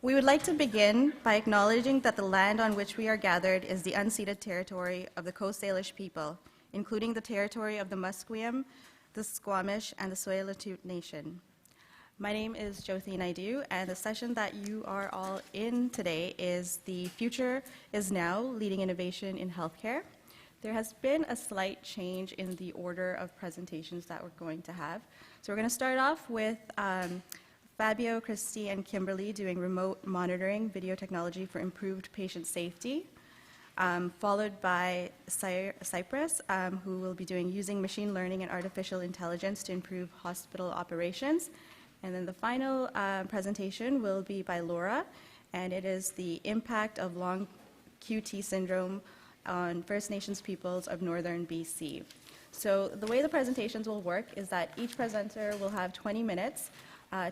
We would like to begin by acknowledging that the land on which we are gathered is the unceded territory of the Coast Salish people, including the territory of the Musqueam, the Squamish, and the Tsui Nation. My name is Jyothi Naidu, and the session that you are all in today is The Future is Now, Leading Innovation in Healthcare. There has been a slight change in the order of presentations that we're going to have. So we're going to start off with Fabio, Christy, and Kimberly doing remote monitoring video technology for improved patient safety, followed by Cypress, who will be doing using machine learning and artificial intelligence to improve hospital operations. And then the final presentation will be by Laura, and it is the impact of long QT syndrome on First Nations peoples of northern BC. So the way the presentations will work is that each presenter will have 20 minutes.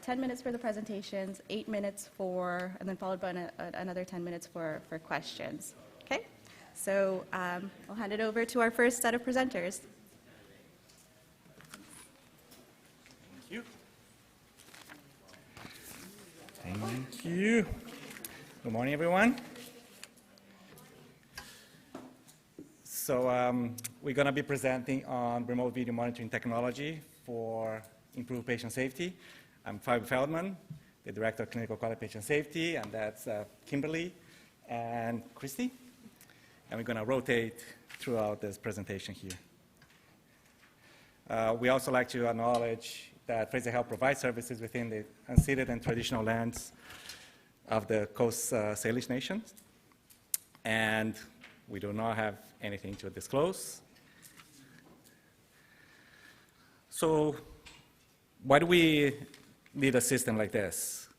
10 minutes for the presentations, 8 minutes for, and then followed by another 10 minutes for questions. Okay? So I'll hand it over to our first set of presenters. Thank you. Thank you. Good morning, everyone. So we're going to be presenting on remote video monitoring technology for improved patient safety. I'm Fabio Feldman, the Director of Clinical Quality Patient Safety, and that's Kimberly and Christy. And we're going to rotate throughout this presentation here. We also like to acknowledge that Fraser Health provides services within the unceded and traditional lands of the Coast Salish Nation. And we do not have anything to disclose. So why do we need a system like this?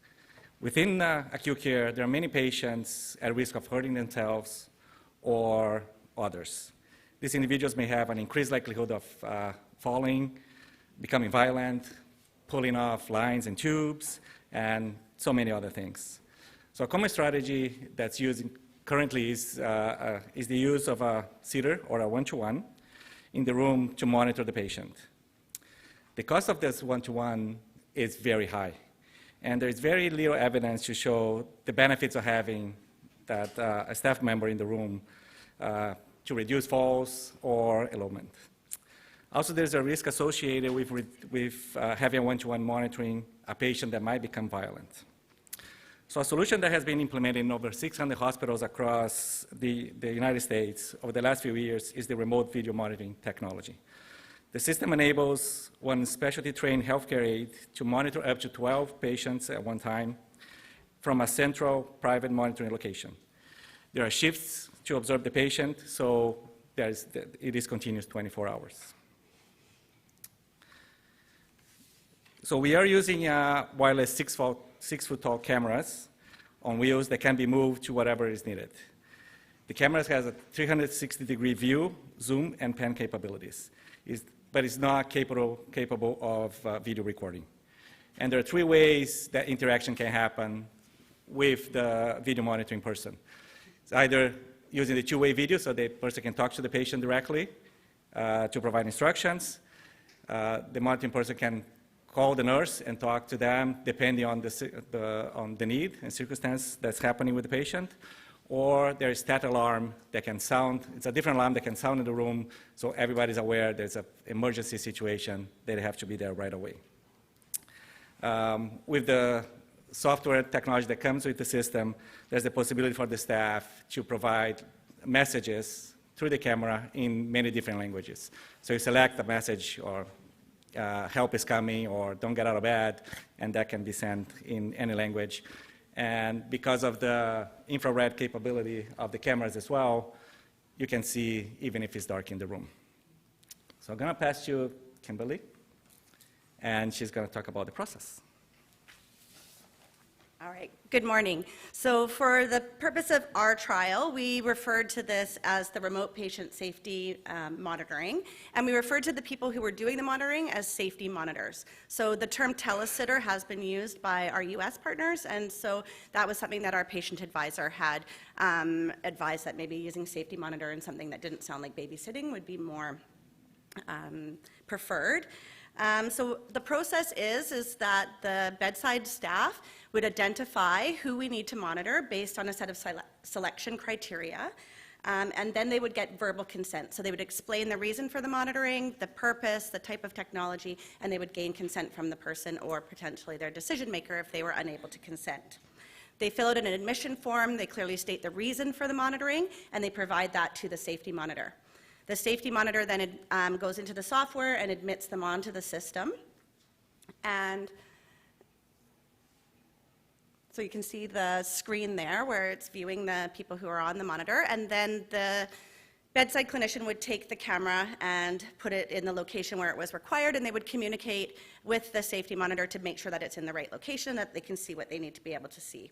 Within acute care, there are many patients at risk of hurting themselves or others. These individuals may have an increased likelihood of falling, becoming violent, pulling off lines and tubes, and so many other things. So a common strategy that's used currently is the use of a sitter or a one-to-one in the room to monitor the patient. The cost of this one-to-one is very high, and there's very little evidence to show the benefits of having that a staff member in the room to reduce falls or elopement. Also, there's a risk associated with having a one-to-one monitoring a patient that might become violent. So a solution that has been implemented in over 600 hospitals across the United States over the last few years is the remote video monitoring technology. The system enables one specialty-trained healthcare aide to monitor up to 12 patients at one time from a central private monitoring location. There are shifts to observe the patient, so it is continuous 24 hours. So we are using wireless 6-foot-tall cameras on wheels that can be moved to whatever is needed. The camera has a 360-degree view, zoom, and pan capabilities, but it's not capable of video recording. And there are 3 ways that interaction can happen with the video monitoring person. It's either using the 2-way video, so the person can talk to the patient directly to provide instructions. The monitoring person can call the nurse and talk to them depending on the need and circumstance that's happening with the patient. Or there is that alarm that can sound. It's a different alarm that can sound in the room, so everybody's aware there's an emergency situation. They have to be there right away. With the software technology that comes with the system, there's the possibility for the staff to provide messages through the camera in many different languages. So you select a message or help is coming or don't get out of bed, and that can be sent in any language. And because of the infrared capability of the cameras as well, you can see even if it's dark in the room. So I'm going to pass you Kimberly, and she's going to talk about the process. All right, good morning. So for the purpose of our trial, we referred to this as the remote patient safety monitoring, and we referred to the people who were doing the monitoring as safety monitors. So the term telesitter has been used by our US partners, and so that was something that our patient advisor had advised, that maybe using safety monitor and something that didn't sound like babysitting would be more preferred. So the process is that the bedside staff would identify who we need to monitor based on a set of selection criteria, and then they would get verbal consent. So they would explain the reason for the monitoring, the purpose, the type of technology, and they would gain consent from the person or potentially their decision maker if they were unable to consent. They fill out an admission form, they clearly state the reason for the monitoring, and they provide that to the safety monitor. The safety monitor then goes into the software and admits them onto the system. And so you can see the screen there where it's viewing the people who are on the monitor. And then the bedside clinician would take the camera and put it in the location where it was required, and they would communicate with the safety monitor to make sure that it's in the right location, that they can see what they need to be able to see.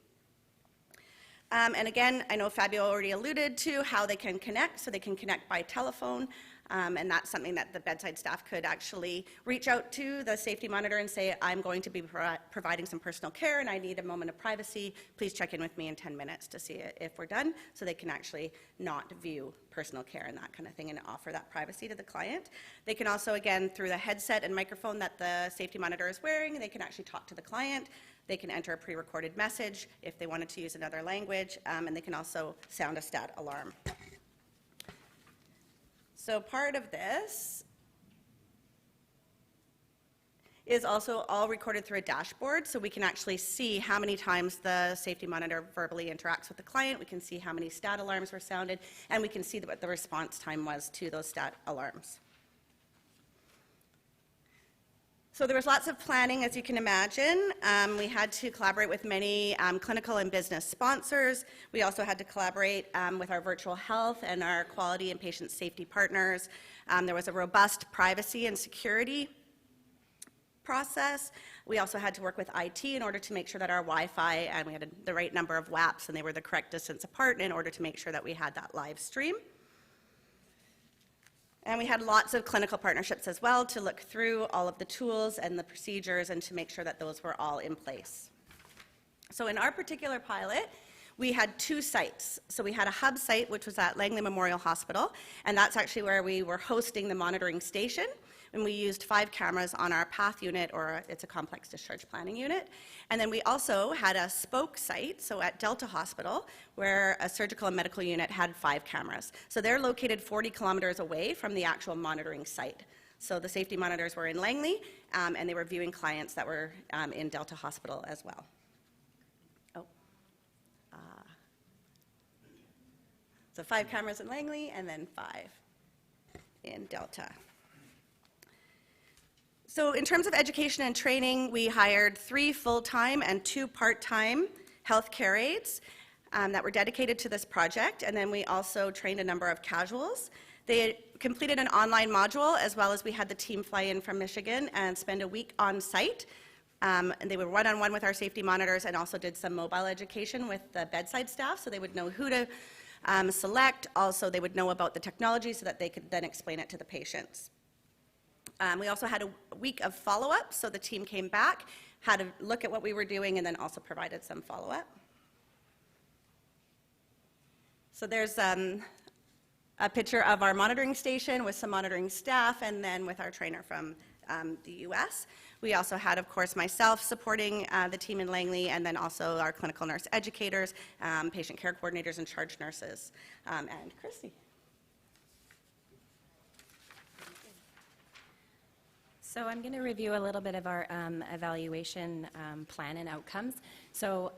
And again, I know Fabio already alluded to how they can connect, so they can connect by telephone, and that's something that the bedside staff could actually reach out to the safety monitor and say, I'm going to be providing some personal care and I need a moment of privacy. Please check in with me in 10 minutes to see if we're done, so they can actually not view personal care and that kind of thing and offer that privacy to the client. They can also, again, through the headset and microphone that the safety monitor is wearing, they can actually talk to the client. They can enter a pre-recorded message if they wanted to use another language, and they can also sound a stat alarm. So part of this is also all recorded through a dashboard, so we can actually see how many times the safety monitor verbally interacts with the client. We can see how many stat alarms were sounded, and we can see what the response time was to those stat alarms. So there was lots of planning, as you can imagine. We had to collaborate with many clinical and business sponsors. We also had to collaborate with our virtual health and our quality and patient safety partners. There was a robust privacy and security process. We also had to work with IT in order to make sure that our Wi-Fi, and we had the right number of WAPs and they were the correct distance apart in order to make sure that we had that live stream. And we had lots of clinical partnerships as well to look through all of the tools and the procedures and to make sure that those were all in place. So in our particular pilot, we had two sites. So we had a hub site, which was at Langley Memorial Hospital, and that's actually where we were hosting the monitoring station. And we used 5 cameras on our PATH unit, or it's a complex discharge planning unit. And then we also had a spoke site, so at Delta Hospital, where a surgical and medical unit had 5 cameras. So they're located 40 kilometers away from the actual monitoring site. So the safety monitors were in Langley, and they were viewing clients that were in Delta Hospital as well. So 5 cameras in Langley, and then 5 in Delta. So in terms of education and training, we hired 3 full-time and 2 part-time healthcare aides that were dedicated to this project, and then we also trained a number of casuals. They completed an online module, as well as we had the team fly in from Michigan and spend a week on site. And they were one-on-one with our safety monitors and also did some mobile education with the bedside staff, so they would know who to select. Also, they would know about the technology so that they could then explain it to the patients. We also had a week of follow-up, so the team came back, had a look at what we were doing, and then also provided some follow-up. So there's a picture of our monitoring station with some monitoring staff, and then with our trainer from the US. We also had, of course, myself supporting the team in Langley, and then also our clinical nurse educators, patient care coordinators, and charge nurses, and Christy. So I'm going to review a little bit of our evaluation plan and outcomes. So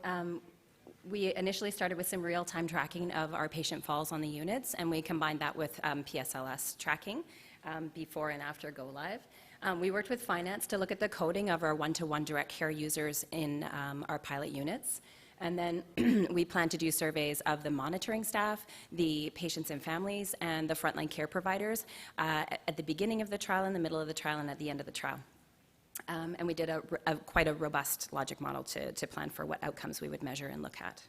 we initially started with some real-time tracking of our patient falls on the units, and we combined that with PSLS tracking before and after go live. We worked with finance to look at the coding of our one-to-one direct care users in our pilot units. And then we plan to do surveys of the monitoring staff, the patients and families, and the frontline care providers at the beginning of the trial, in the middle of the trial, and at the end of the trial. And we did quite a robust logic model to plan for what outcomes we would measure and look at.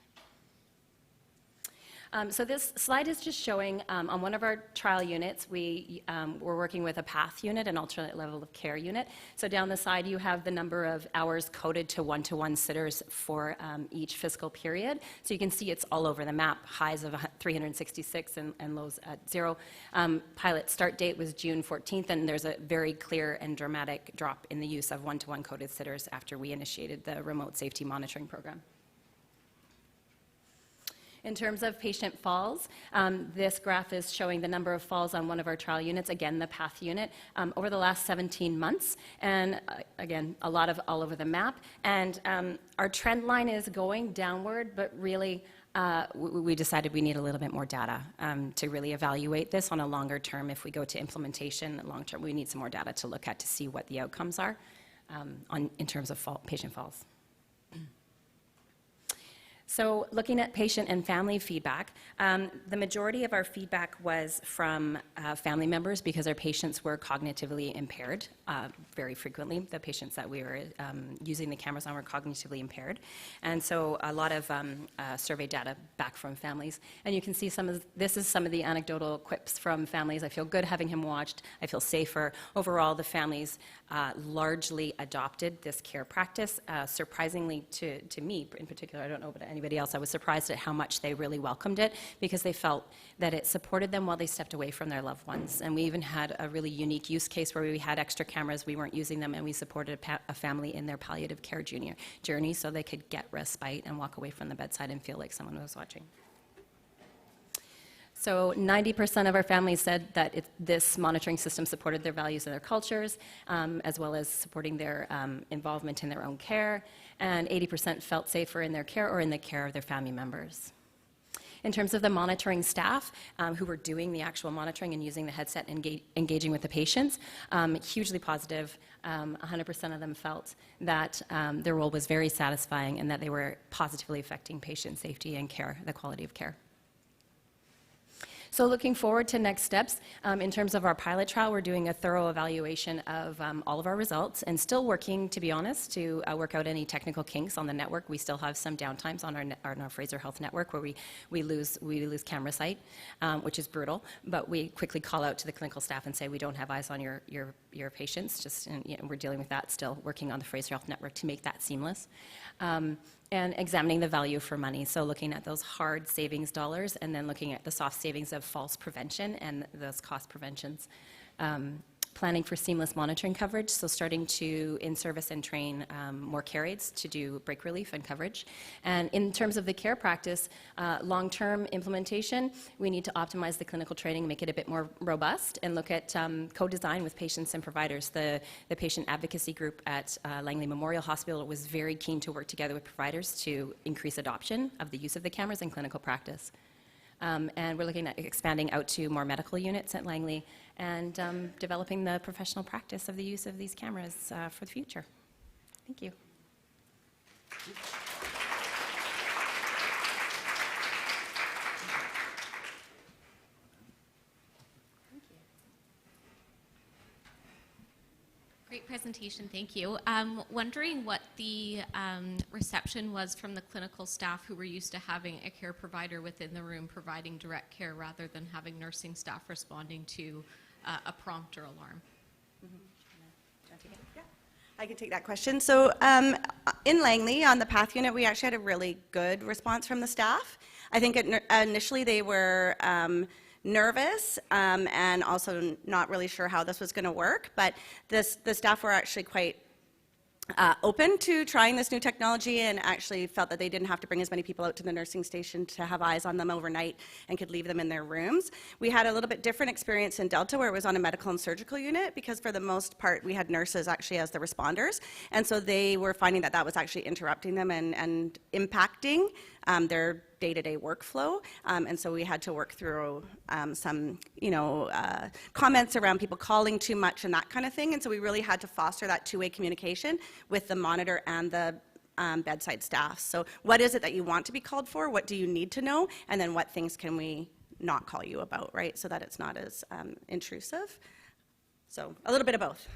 So this slide is just showing on one of our trial units, we're working with a PATH unit, an alternate level of care unit. So down the side, you have the number of hours coded to one-to-one sitters for each fiscal period. So you can see it's all over the map, highs of 366 and lows at 0. Pilot start date was June 14th, and there's a very clear and dramatic drop in the use of one-to-one coded sitters after we initiated the remote safety monitoring program. In terms of patient falls, this graph is showing the number of falls on one of our trial units, again, the PATH unit, over the last 17 months. And again, a lot of all over the map. And our trend line is going downward, but really we decided we need a little bit more data to really evaluate this on a longer term. If we go to implementation long term, we need some more data to look at to see what the outcomes are in terms of patient falls. So looking at patient and family feedback, the majority of our feedback was from family members because our patients were cognitively impaired very frequently. The patients that we were using the cameras on were cognitively impaired. And so a lot of survey data back from families. And you can see this is some of the anecdotal quips from families. I feel good having him watched. I feel safer. Overall, the families largely adopted this care practice. Surprisingly to me in particular, I don't know about anybody else, I was surprised at how much they really welcomed it because they felt that it supported them while they stepped away from their loved ones. And we even had a really unique use case where we had extra cameras, we weren't using them, and we supported a family in their palliative care journey so they could get respite and walk away from the bedside and feel like someone was watching. So 90% of our families said that this monitoring system supported their values and their cultures, as well as supporting their involvement in their own care, and 80% felt safer in their care or in the care of their family members. In terms of the monitoring staff who were doing the actual monitoring and using the headset and engaging with the patients, hugely positive. 100% of them felt that their role was very satisfying and that they were positively affecting patient safety and care, the quality of care. So looking forward to next steps, in terms of our pilot trial, we're doing a thorough evaluation of all of our results and still working, to be honest, to work out any technical kinks on the network. We still have some downtimes on our Fraser Health network where we lose camera sight, which is brutal, but we quickly call out to the clinical staff and say we don't have eyes on your patients, and we're dealing with that still, working on the Fraser Health network to make that seamless. And examining the value for money, so looking at those hard savings dollars and then looking at the soft savings of false prevention and those cost preventions. Planning for seamless monitoring coverage, so starting to in-service and train more care aides to do break relief and coverage. And in terms of the care practice, long-term implementation, we need to optimize the clinical training, make it a bit more robust, and look at co-design with patients and providers. The patient advocacy group at Langley Memorial Hospital was very keen to work together with providers to increase adoption of the use of the cameras in clinical practice. And we're looking at expanding out to more medical units at Langley and developing the professional practice of the use of these cameras for the future. Thank you. Great presentation, thank you. Wondering what the reception was from the clinical staff who were used to having a care provider within the room providing direct care rather than having nursing staff responding to a prompt or alarm. Yeah, I can take that question. So in Langley, on the PATH unit, we actually had a really good response from the staff. I think initially they were nervous and also not really sure how this was going to work, but the staff were actually quite open to trying this new technology and actually felt that they didn't have to bring as many people out to the nursing station to have eyes on them overnight and could leave them in their rooms. We had a little bit different experience in Delta where it was on a medical and surgical unit because for the most part we had nurses actually as the responders, and so they were finding that that was actually interrupting them and impacting their day-to-day workflow, and so we had to work through some, comments around people calling too much and that kind of thing, and so we really had to foster that two-way communication with the monitor and the bedside staff. So what is it that you want to be called for? What do you need to know? And then what things can we not call you about, right, so that it's not as intrusive. So a little bit of both.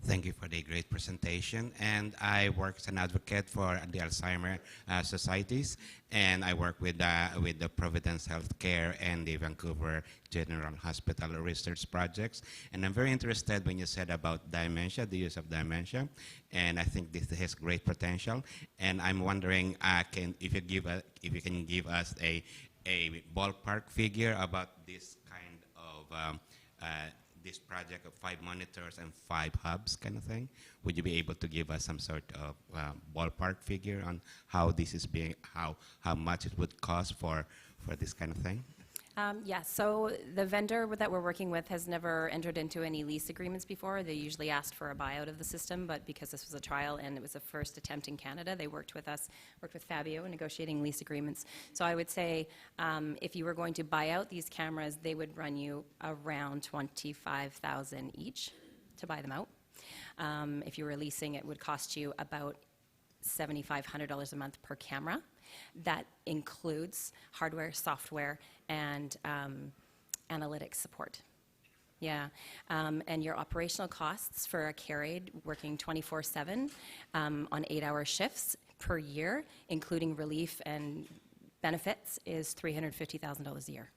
Thank you for the great presentation. And I work as an advocate for the Alzheimer societies, and I work with the Providence Healthcare and the Vancouver General Hospital research projects. And I'm very interested when you said about dementia, the use of dementia, and I think this has great potential. And I'm wondering, if you can give us a ballpark figure about this kind of this project of 5 monitors and 5 hubs kind of thing. Would you be able to give us some sort of ballpark figure on how this is being, how much it would cost for this kind of thing? Yes, so the vendor that we're working with has never entered into any lease agreements before. They usually asked for a buyout of the system, but because this was a trial and it was a first attempt in Canada, they worked with us, worked with Fabio in negotiating lease agreements. So I would say if you were going to buy out these cameras, they would run you around $25,000 each to buy them out. If you were leasing, it would cost you about $7,500 a month per camera. That includes hardware, software, and analytics support. Yeah, and your operational costs for a care aide working 24/7 on 8-hour shifts per year, including relief and benefits, is $350,000 a year.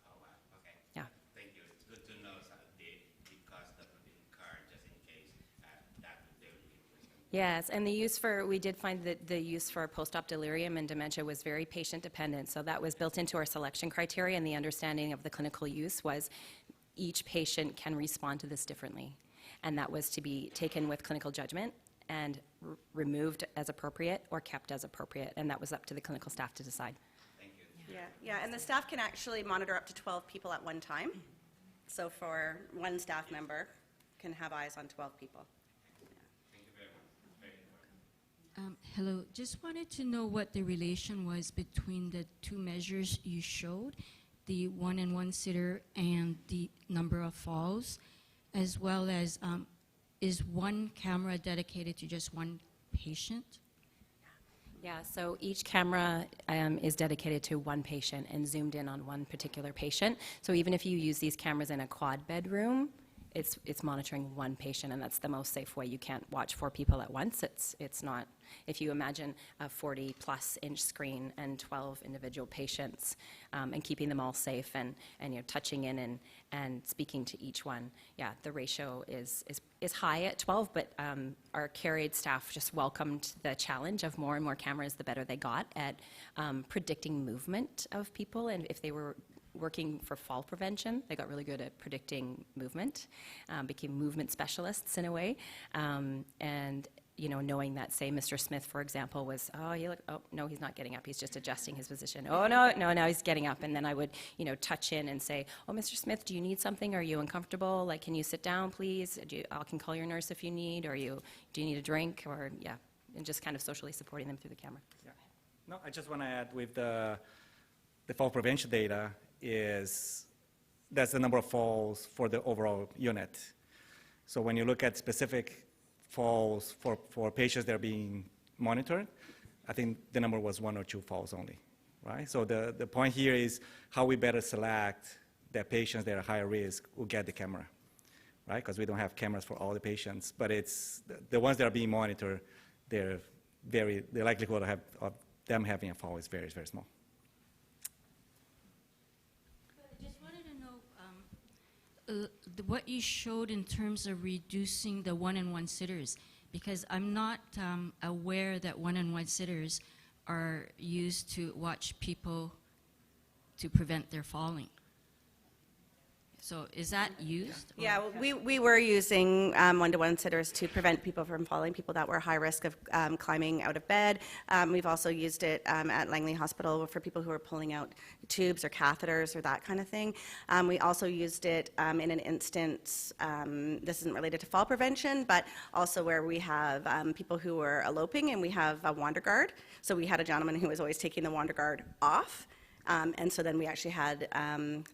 Oh, wow. Okay. Yeah. Thank you. It's good to know the cost that would be incurred just in case that they would be increasing. Yes, and we did find that the use for post-op delirium and dementia was very patient-dependent, so that was built into our selection criteria, and the understanding of the clinical use was each patient can respond to this differently, and that was to be taken with clinical judgment and removed as appropriate or kept as appropriate, and that was up to the clinical staff to decide. Thank you. Yeah, and the staff can actually monitor up to 12 people at one time. So for one staff member can have eyes on 12 people. Hello, just wanted to know what the relation was between the two measures you showed, the 1-in-1 sitter and the number of falls, as well as is one camera dedicated to just one patient? Yeah, so each camera is dedicated to one patient and zoomed in on one particular patient. So even if you use these cameras in a quad bedroom, it's monitoring one patient, and that's the most safe way. You can't watch 4 people at once. It's not. If you imagine a 40-plus inch screen and 12 individual patients, and keeping them all safe and touching in and speaking to each one, yeah, the ratio is high at 12. But our care aide staff just welcomed the challenge of more and more cameras, the better they got at predicting movement of people, and if they were working for fall prevention, they got really good at predicting movement, became movement specialists in a way, and knowing that, say, Mr. Smith, for example, was, oh, no, he's not getting up, he's just adjusting his position. Oh, no, now he's getting up, and then I would, touch in and say, oh, Mr. Smith, do you need something? Are you uncomfortable? Like, can you sit down, please? I can call your nurse if you need, or do you need a drink? Or, yeah, and just kind of socially supporting them through the camera. Yeah. No, I just want to add with the fall prevention data that's the number of falls for the overall unit. So when you look at specific falls for patients that are being monitored, I think the number was 1 or 2 falls only, right? So the point here is how we better select that patients that are higher risk will get the camera, right? Because we don't have cameras for all the patients, but it's the ones that are being monitored, the likelihood of them having a fall is very, very small. What you showed in terms of reducing the 1-in-1 sitters, because I'm not aware that 1-in-1 sitters are used to watch people to prevent their falling. So is that used? or- Yeah, we were using one-to-one sitters to prevent people from falling, people that were high risk of climbing out of bed. We've also used it at Langley Hospital for people who are pulling out tubes or catheters or that kind of thing. We also used it in an instance, this isn't related to fall prevention, but also where we have people who are eloping and we have a wander guard. So we had a gentleman who was always taking the wander guard off. And so then we actually had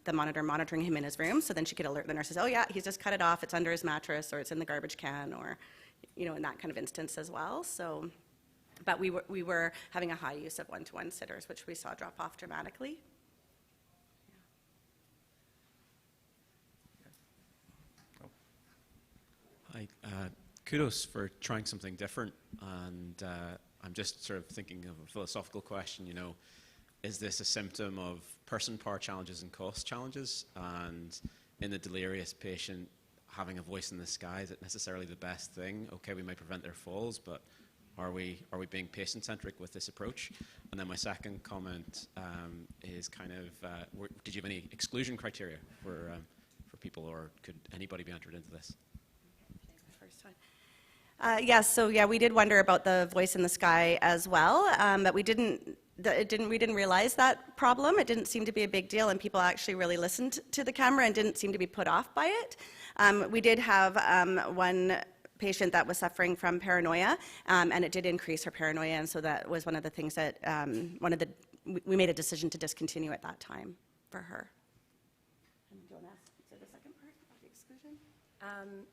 the monitor monitoring him in his room, so then she could alert the nurses, oh yeah, he's just cut it off, it's under his mattress, or it's in the garbage can, or, you know, in that kind of instance as well. So, but we were having a high use of one-to-one sitters, which we saw drop off dramatically. Hi, kudos for trying something different, and I'm just sort of thinking of a philosophical question, you know, is this a symptom of person power challenges and cost challenges? And in the delirious patient, having a voice in the sky, is it necessarily the best thing? Okay, we may prevent their falls, but are we being patient-centric with this approach? And then my second comment is kind of, did you have any exclusion criteria for people, or could anybody be entered into this? First one. Yes, so yeah, we did wonder about the voice in the sky as well, but we didn't realize that problem. It didn't seem to be a big deal, and people actually really listened to the camera and didn't seem to be put off by it. We did have one patient that was suffering from paranoia, and it did increase her paranoia, and so that was one of the things that we made a decision to discontinue at that time for her. And do you want to answer the second part of the exclusion?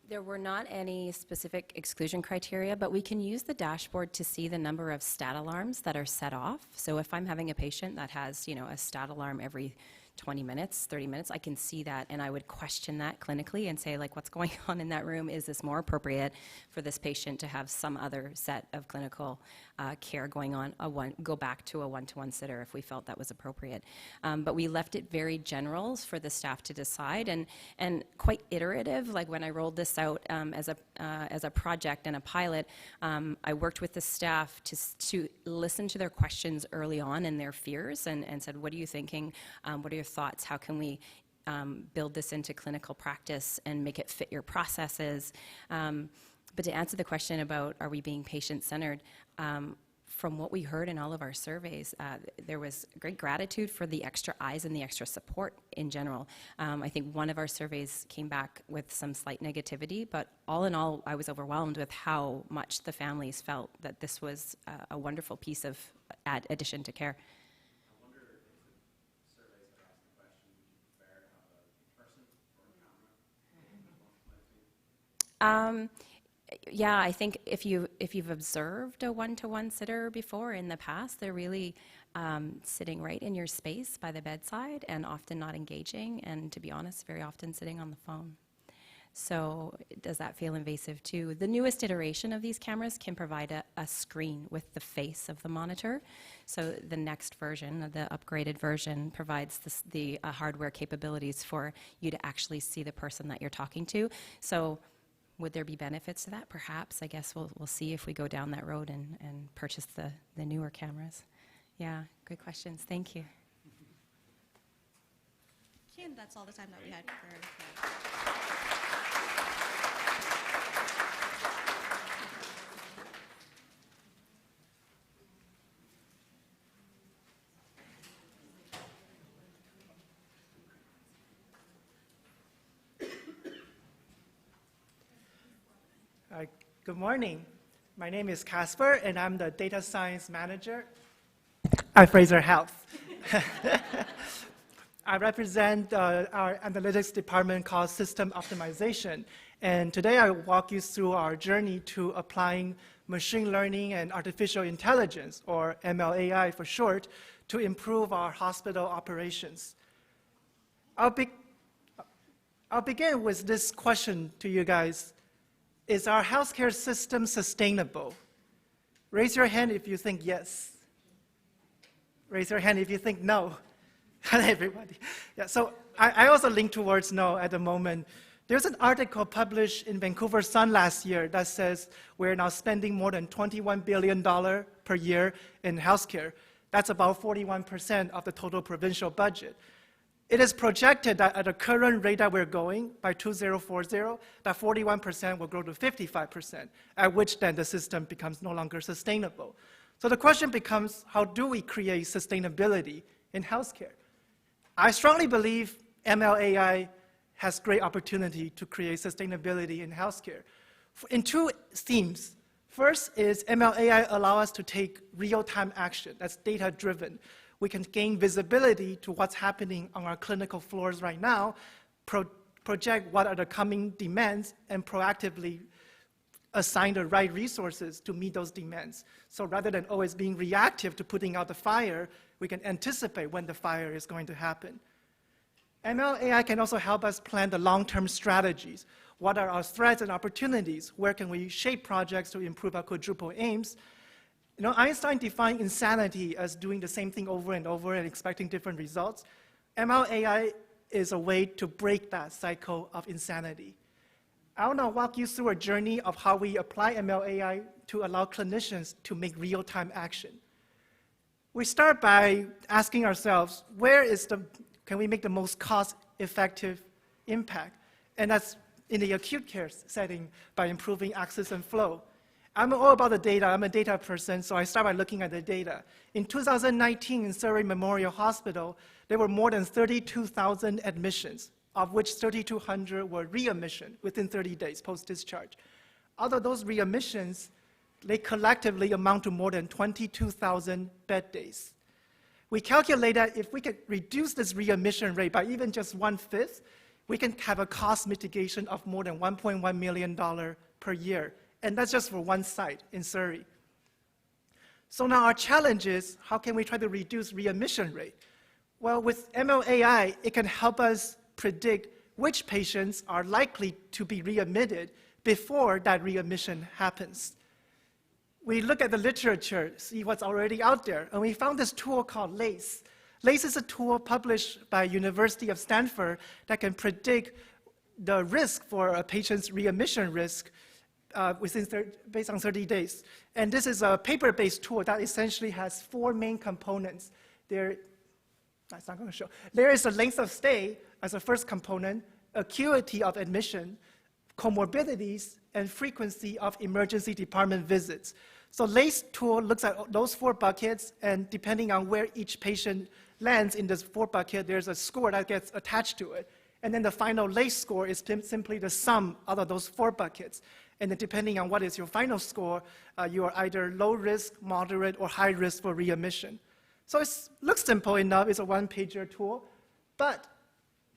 There were not any specific exclusion criteria, but we can use the dashboard to see the number of stat alarms that are set off. So if I'm having a patient that has, you know, a stat alarm every 20 minutes, 30 minutes, I can see that, and I would question that clinically and say, like, what's going on in that room? Is this more appropriate for this patient to have some other set of clinical care going on, go back to a one-to-one sitter if we felt that was appropriate. But we left it very general for the staff to decide, and quite iterative. Like when I rolled this out as a project and a pilot, I worked with the staff to listen to their questions early on and their fears, and said, what are you thinking? What are your thoughts? How can we build this into clinical practice and make it fit your processes? But to answer the question about are we being patient-centered, from what we heard in all of our surveys, there was great gratitude for the extra eyes and the extra support in general. I think one of our surveys came back with some slight negativity, but all in all, I was overwhelmed with how much the families felt that this was a wonderful piece of addition to care. I wonder if the surveys that asked the question, would you prefer to have a person or a camera? Yeah, I think if you've observed a one-to-one sitter before in the past, they're really sitting right in your space by the bedside and often not engaging, and to be honest, very often sitting on the phone. So does that feel invasive too? The newest iteration of these cameras can provide a screen with the face of the monitor. So the next version, the upgraded version, provides the hardware capabilities for you to actually see the person that you're talking to. So would there be benefits to that? Perhaps. I guess we'll see if we go down that road and purchase the newer cameras. Yeah, good questions. Thank you. Okay, and that's all the time that we had for. Good morning. My name is Casper, and I'm the data science manager at Fraser Health. I represent our analytics department called System Optimization, and today I will walk you through our journey to applying machine learning and artificial intelligence, or ML/AI for short, to improve our hospital operations. I'll begin with this question to you guys. Is our healthcare system sustainable? Raise your hand if you think yes. Raise your hand if you think no. Everybody. Yeah, so I also lean towards no at the moment. There's an article published in Vancouver Sun last year that says we're now spending more than $21 billion per year in healthcare. That's about 41% of the total provincial budget. It is projected that at the current rate that we're going, by 2040, that 41% will grow to 55%, at which then the system becomes no longer sustainable. So the question becomes, how do we create sustainability in healthcare? I strongly believe ML/AI has great opportunity to create sustainability in healthcare in two themes. First is ML/AI allow us to take real-time action that's data-driven. We can gain visibility to what's happening on our clinical floors right now, project what are the coming demands, and proactively assign the right resources to meet those demands. So rather than always being reactive to putting out the fire, we can anticipate when the fire is going to happen. ML/AI can also help us plan the long-term strategies. What are our threats and opportunities? Where can we shape projects to improve our quadruple aims? You know, Einstein defined insanity as doing the same thing over and over and expecting different results. ML/AI is a way to break that cycle of insanity. I want to walk you through a journey of how we apply ML/AI to allow clinicians to make real-time action. We start by asking ourselves, can we make the most cost-effective impact? And that's in the acute care setting by improving access and flow. I'm all about the data. I'm a data person, so I start by looking at the data. In 2019, in Surrey Memorial Hospital, there were more than 32,000 admissions, of which 3,200 were readmission within 30 days post-discharge. Out of those readmissions, they collectively amount to more than 22,000 bed days. We calculate that if we could reduce this readmission rate by even just 1/5, we can have a cost mitigation of more than $1.1 million per year. And that's just for one site in Surrey. So now our challenge is, how can we try to reduce readmission rate? Well, with ML/AI, it can help us predict which patients are likely to be readmitted before that readmission happens. We look at the literature, see what's already out there, and we found this tool called LACE. LACE is a tool published by University of Stanford that can predict the risk for a patient's readmission risk based on 30 days. And this is a paper-based tool that essentially has 4 main components. That's not going to show. There is the length of stay as a first component, acuity of admission, comorbidities, and frequency of emergency department visits. So LACE tool looks at those 4 buckets, and depending on where each patient lands in this 4 bucket, there's a score that gets attached to it. And then the final LACE score is simply the sum out of those 4 buckets. And then depending on what is your final score, you are either low risk, moderate, or high risk for readmission. So it looks simple enough. It's a one-pager tool, but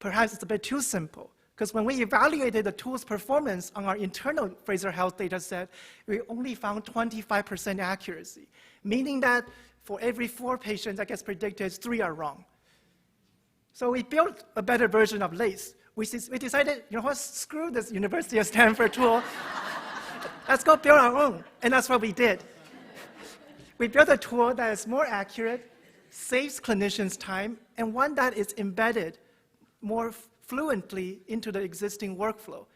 perhaps it's a bit too simple. Because when we evaluated the tool's performance on our internal Fraser Health data set, we only found 25% accuracy, meaning that for every 4 patients that gets predicted, 3 are wrong. So we built a better version of LACE. We decided, you know what, screw this University of Stanford tool. Let's go build our own. And that's what we did. We built a tool that is more accurate, saves clinicians time, and one that is embedded more fluently into the existing workflow.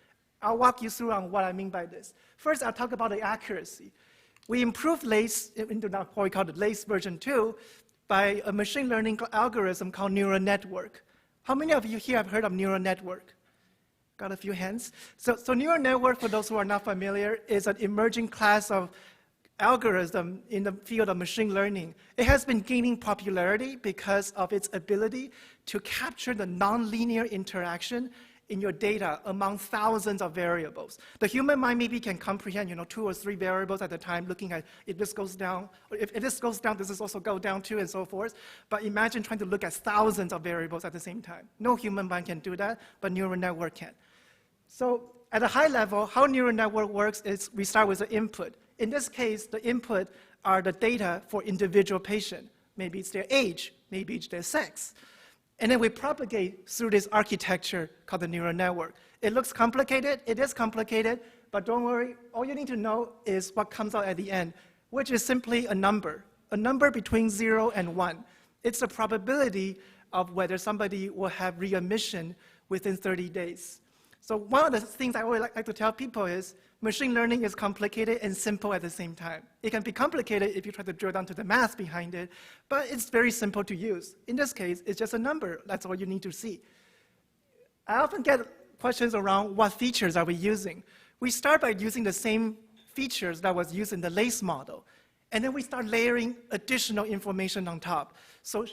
I'll walk you through on what I mean by this. First, I'll talk about the accuracy. We improved LACE into what we call the LACE version 2 by a machine learning algorithm called neural network. How many of you here have heard of neural network? Got a few hands. So neural network, for those who are not familiar, is an emerging class of algorithm in the field of machine learning. It has been gaining popularity because of its ability to capture the nonlinear interaction in your data among thousands of variables. The human mind maybe can comprehend 2 or 3 variables at a time, looking at if this goes down, or if this goes down, does this also go down too, and so forth. But imagine trying to look at thousands of variables at the same time. No human mind can do that, but neural network can. So at a high level, how neural network works is we start with the input. In this case, the input are the data for individual patient. Maybe it's their age, maybe it's their sex. And then we propagate through this architecture called the neural network. It looks complicated, it is complicated, but don't worry, all you need to know is what comes out at the end, which is simply a number between 0 and 1. It's the probability of whether somebody will have readmission within 30 days. So one of the things I always like to tell people is machine learning is complicated and simple at the same time. It can be complicated if you try to drill down to the math behind it, but it's very simple to use. In this case, it's just a number. That's all you need to see. I often get questions around what features are we using. We start by using the same features that was used in the LACE model, and then we start layering additional information on top. So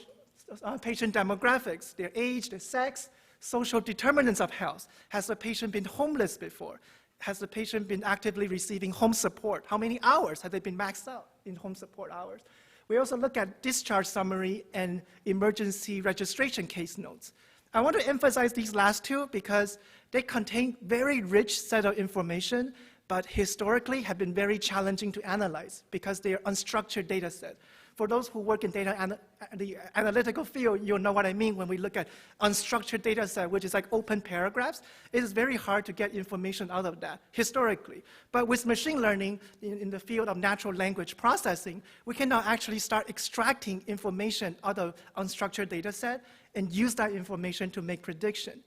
patient demographics, their age, their sex, social determinants of health. Has the patient been homeless before? Has the patient been actively receiving home support? How many hours have they been maxed out in home support hours? We also look at discharge summary and emergency registration case notes. I want to emphasize these last two because they contain very rich set of information, but historically have been very challenging to analyze because they are unstructured data set. For those who work in the analytical field, you'll know what I mean when we look at unstructured data set, which is like open paragraphs. It is very hard to get information out of that, historically. But with machine learning, in the field of natural language processing, we can now actually start extracting information out of unstructured data set and use that information to make prediction.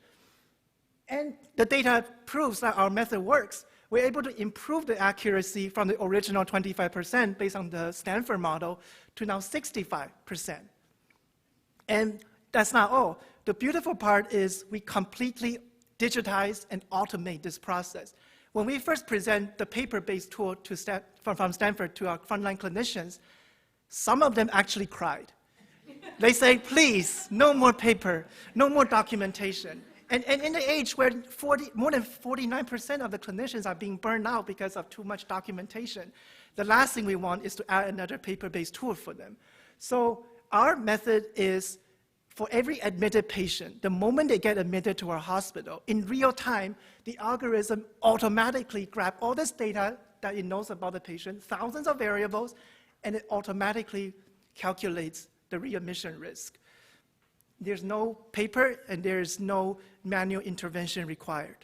And the data proves that our method works. We're able to improve the accuracy from the original 25% based on the Stanford model to now 65%. And that's not all. The beautiful part is we completely digitize and automate this process. When we first present the paper-based tool from Stanford to our frontline clinicians, some of them actually cried. They say, please, no more paper, no more documentation. And in the age where more than 49% of the clinicians are being burned out because of too much documentation, the last thing we want is to add another paper-based tool for them. So our method is for every admitted patient, the moment they get admitted to our hospital, in real time, the algorithm automatically grabs all this data that it knows about the patient, thousands of variables, and it automatically calculates the readmission risk. There's no paper and there's no manual intervention required.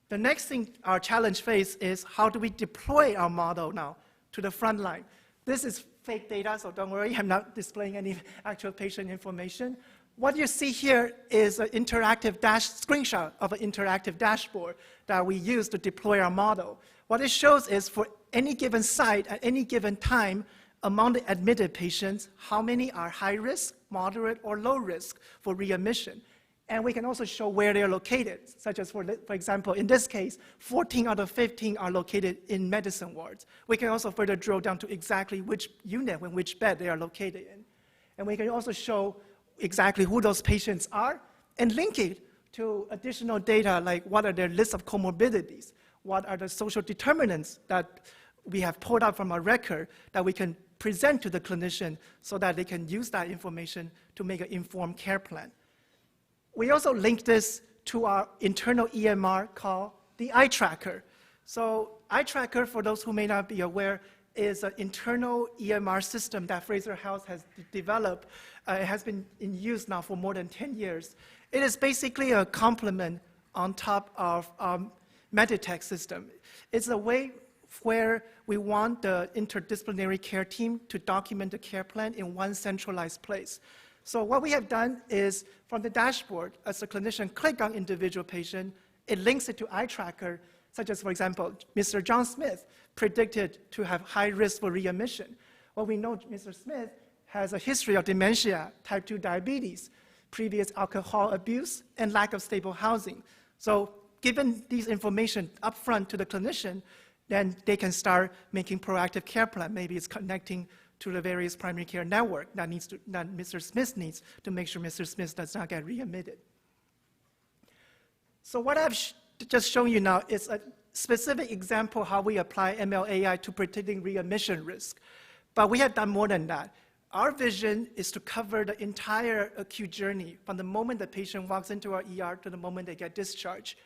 The next thing our challenge face is how do we deploy our model now to the front line? This is fake data, so don't worry, I'm not displaying any actual patient information. What you see here is an interactive screenshot of an interactive dashboard that we use to deploy our model. What it shows is for any given site at any given time, among the admitted patients, how many are high risk, moderate, or low risk for readmission. And we can also show where they're located, such as, for example, in this case, 14 out of 15 are located in medicine wards. We can also further drill down to exactly which unit and which bed they are located in. And we can also show exactly who those patients are and link it to additional data like what are their lists of comorbidities, what are the social determinants that we have pulled out from our record that we can present to the clinician so that they can use that information to make an informed care plan. We also link this to our internal EMR called the eye tracker. So eye tracker, for those who may not be aware, is an internal EMR system that Fraser Health has developed. It has been in use now for more than 10 years. It is basically a complement on top of Meditech system. It's a way where we want the interdisciplinary care team to document the care plan in one centralized place. So what we have done is, from the dashboard, as a clinician click on individual patient, it links it to eye tracker, such as, for example, Mr. John Smith predicted to have high risk for readmission. Well, we know Mr. Smith has a history of dementia, type 2 diabetes, previous alcohol abuse, and lack of stable housing. So given these information upfront to the clinician, then they can start making proactive care plan. Maybe it's connecting to the various primary care network that Mr. Smith needs to make sure Mr. Smith does not get readmitted. So what I've just shown you now is a specific example how we apply ML AI to predicting readmission risk. But we have done more than that. Our vision is to cover the entire acute journey from the moment the patient walks into our ER to the moment they get discharged.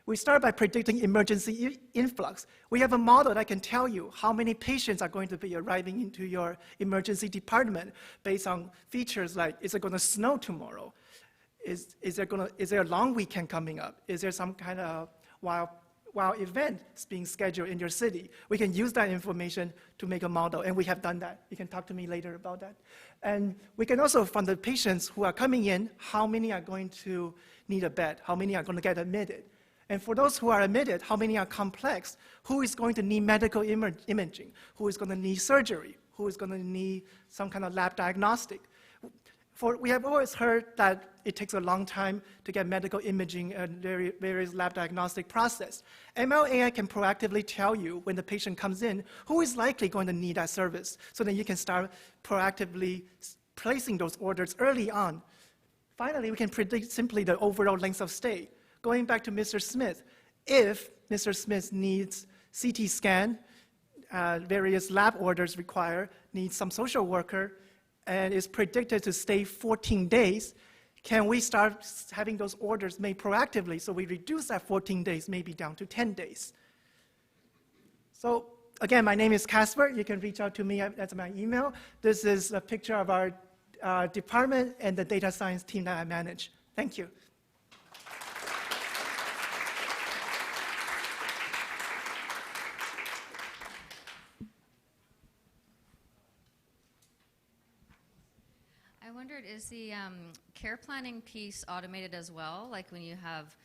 We start by predicting emergency influx. We have a model that can tell you how many patients are going to be arriving into your emergency department based on features like, is it going to snow tomorrow? Is there a long weekend coming up? Is there some kind of wild event being scheduled in your city? We can use that information to make a model, and we have done that. You can talk to me later about that. And we can also, from the patients who are coming in, how many are going to need a bed? How many are going to get admitted? And for those who are admitted, how many are complex? Who is going to need medical imaging? Who is going to need surgery? Who is going to need some kind of lab diagnostic? We have always heard that it takes a long time to get medical imaging and various lab diagnostic process. ML AI can proactively tell you when the patient comes in who is likely going to need that service, so that you can start proactively placing those orders early on. Finally, we can predict simply the overall length of stay. Going back to Mr. Smith, if Mr. Smith needs CT scan, various lab orders require, needs some social worker, and is predicted to stay 14 days, can we start having those orders made proactively so we reduce that 14 days maybe down to 10 days? So again, my name is Casper. You can reach out to me at my email. This is a picture of our department and the data science team that I manage. Thank you. I wondered, is the care planning piece automated as well? Like when you have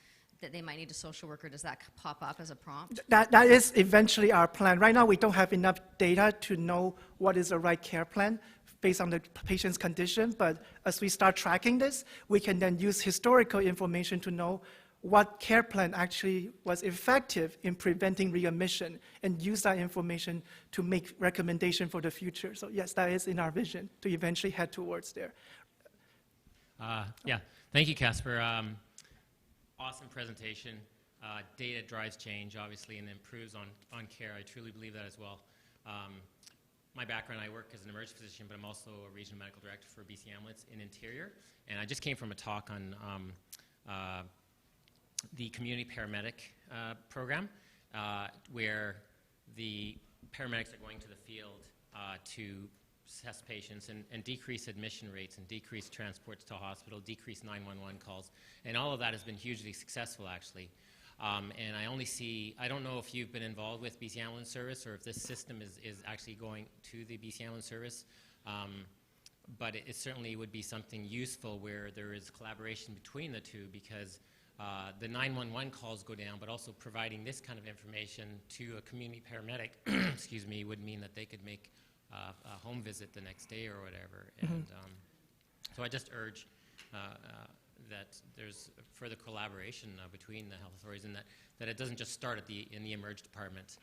that they might need a social worker, does that pop up as a prompt? That is eventually our plan. Right now, we don't have enough data to know what is the right care plan based on the patient's condition, but as we start tracking this, we can then use historical information to know what care plan actually was effective in preventing readmission and use that information to make recommendation for the future. So yes, that is in our vision to eventually head towards there. Yeah, thank you, Casper. Awesome presentation. Data drives change, obviously, and improves on care. I truly believe that as well. My background, I work as an emergency physician, but I'm also a regional medical director for BC Ambulance in Interior. And I just came from a talk on the community paramedic program, where the paramedics are going to the field to assess patients and decrease admission rates and decrease transports to hospital, decrease 911 calls. And all of that has been hugely successful, actually. And I don't know if you've been involved with BC Ambulance Service or if this system is actually going to the BC Ambulance Service, but it certainly would be something useful where there is collaboration between the two, because the 911 calls go down, but also providing this kind of information to a community paramedic, excuse me, would mean that they could make a home visit the next day or whatever. Mm-hmm. And so I just urge that there's further collaboration between the health authorities, and that it doesn't just start in the emerge department,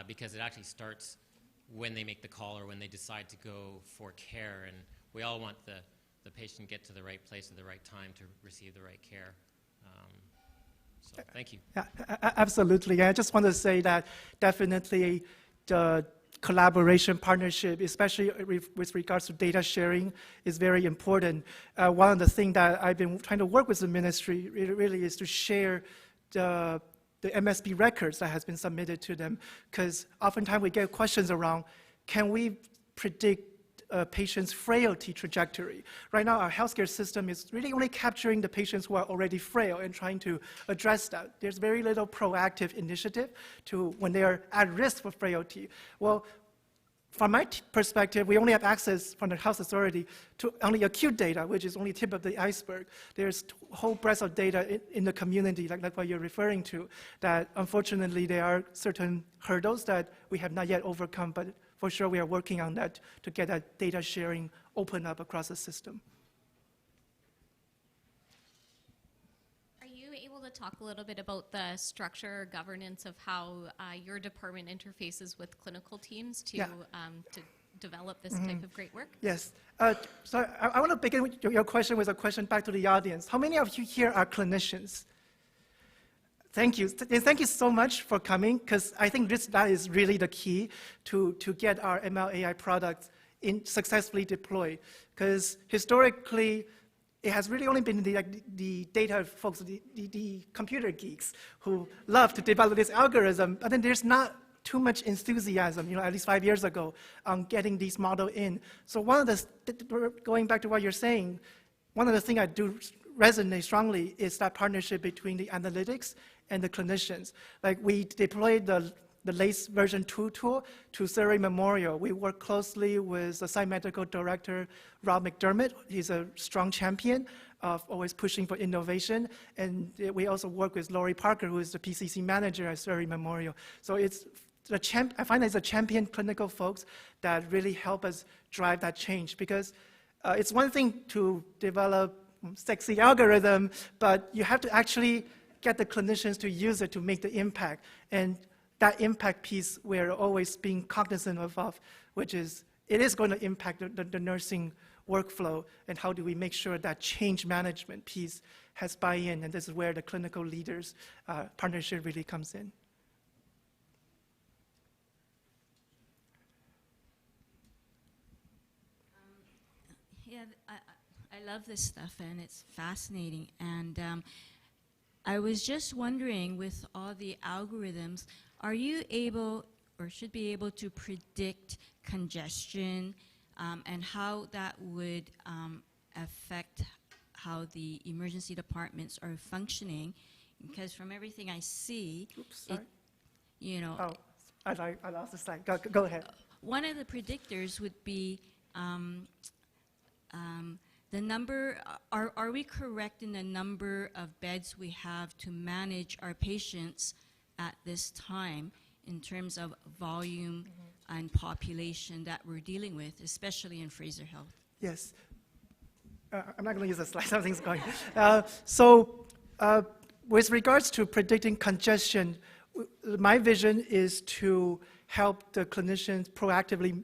because it actually starts when they make the call or when they decide to go for care, and we all want the patient to get to the right place at the right time to receive the right care. So thank you. Yeah, absolutely. I just want to say that definitely the collaboration partnership, especially with regards to data sharing, is very important. One of the things that I've been trying to work with the ministry really is to share the MSP records that has been submitted to them, because oftentimes we get questions around, can we predict a patient's frailty trajectory? Right now, our healthcare system is really only capturing the patients who are already frail and trying to address that. There's very little proactive initiative to when they are at risk for frailty. Well, from my perspective, we only have access from the health authority to only acute data, which is only tip of the iceberg. There's a whole breadth of data in the community, like what you're referring to, that unfortunately there are certain hurdles that we have not yet overcome, but for sure we are working on that to get that data sharing open up across the system. Are you able to talk a little bit about the structure or governance of how your department interfaces with clinical teams to develop this type of great work? Yes. So I want to begin with your question with a question back to the audience. How many of you here are clinicians? Thank you. Thank you so much for coming, because I think that is really the key to get our ML AI products successfully deployed. Because historically, it has really only been the data folks, the computer geeks who love to develop this algorithm, but then there's not too much enthusiasm, at least 5 years ago, on getting these models in. So one of the, going back to what you're saying, one of the things I do resonate strongly is that partnership between the analytics and the clinicians. Like we deployed the latest version 2 tool to Surrey Memorial. We work closely with the site medical director, Rob McDermott. He's a strong champion of always pushing for innovation. And we also work with Lori Parker, who is the PCC manager at Surrey Memorial. So I find it's a champion clinical folks that really help us drive that change, because it's one thing to develop sexy algorithm, but you have to actually get the clinicians to use it to make the impact. And that impact piece we're always being cognizant of, which is it is going to impact the nursing workflow, and how do we make sure that change management piece has buy-in, and this is where the clinical leaders partnership really comes in. Yeah, I love this stuff, and it's fascinating. And I was just wondering, with all the algorithms, are you able or should be able to predict congestion and how that would affect how the emergency departments are functioning? Because from everything I see, you know. Oh, I lost the slide. Go ahead. One of the predictors would be the number. Are we correct in the number of beds we have to manage our patients at this time in terms of volume and population that we're dealing with, especially in Fraser Health? Yes. I'm not going to use the slide. Something's going. With regards to predicting congestion, my vision is to help the clinicians proactively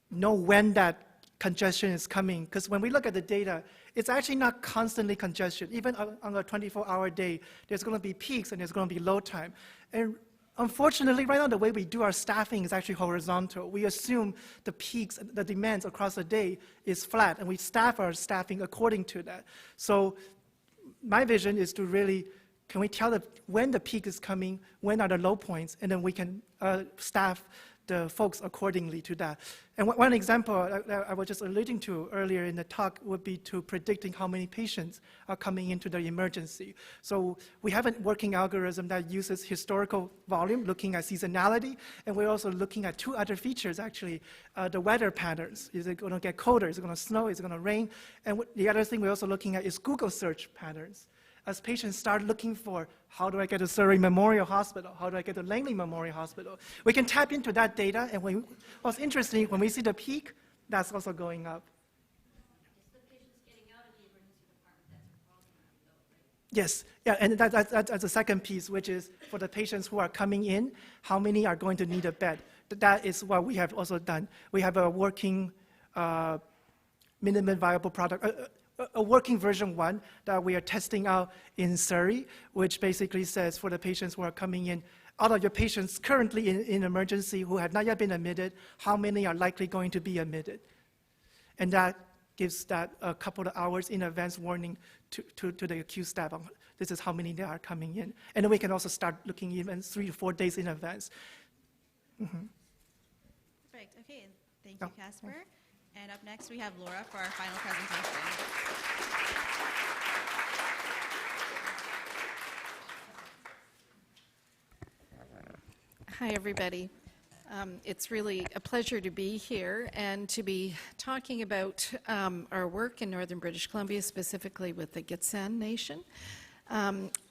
know when that congestion is coming. Because when we look at the data, it's actually not constantly congestion. Even on a 24-hour day, there's going to be peaks and there's going to be low time. And unfortunately, right now, the way we do our staffing is actually horizontal. We assume the peaks, the demands across the day is flat, and we staff our staffing according to that. So my vision is to really, can we tell when the peak is coming, when are the low points, and then we can staff the folks accordingly to that. And one example I was just alluding to earlier in the talk would be to predicting how many patients are coming into the emergency. So we have a working algorithm that uses historical volume, looking at seasonality, and we're also looking at two other features, actually. The weather patterns. Is it going to get colder? Is it going to snow? Is it going to rain? And the other thing we're also looking at is Google search patterns. As patients start looking for, how do I get to Surrey Memorial Hospital? How do I get to Langley Memorial Hospital? We can tap into that data, and what's interesting, when we see the peak, that's also going up. It's the patients getting out of the emergency department that's a problem, though, right? Yes, yeah, and that's the second piece, which is for the patients who are coming in, how many are going to need a bed? That is what we have also done. We have a working minimum viable product, a working version 1 that we are testing out in Surrey, which basically says for the patients who are coming in, out of your patients currently in emergency who have not yet been admitted, how many are likely going to be admitted? And that gives that a couple of hours in advance warning to the acute staff. This is how many they are coming in. And then we can also start looking even 3 to 4 days in advance. Perfect. Okay, thank you, Casper. And up next, we have Laura for our final presentation. Hi, everybody. It's really a pleasure to be here and to be talking about our work in Northern British Columbia, specifically with the Gitxsan Nation.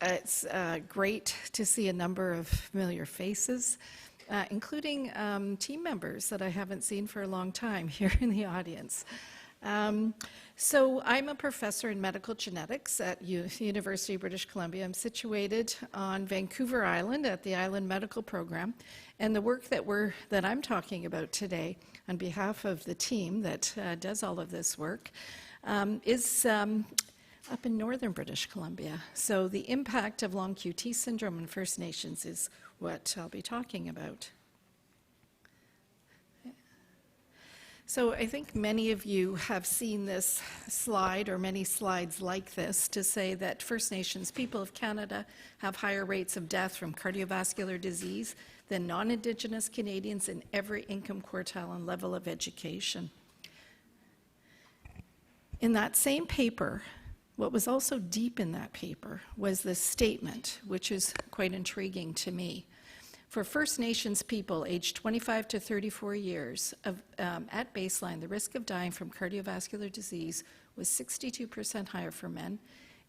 It's great to see a number of familiar faces, including team members that I haven't seen for a long time here in the audience. So I'm a professor in medical genetics at University of British Columbia. I'm situated on Vancouver Island at the Island Medical Program, and the work that I'm talking about today on behalf of the team that does all of this work is up in northern British Columbia. So the impact of long QT syndrome in First Nations is what I'll be talking about. So I think many of you have seen this slide or many slides like this to say that First Nations people of Canada have higher rates of death from cardiovascular disease than non-Indigenous Canadians in every income quartile and level of education. In that same paper, what was also deep in that paper was this statement, which is quite intriguing to me. For First Nations people aged 25 to 34 years, at baseline, the risk of dying from cardiovascular disease was 62% higher for men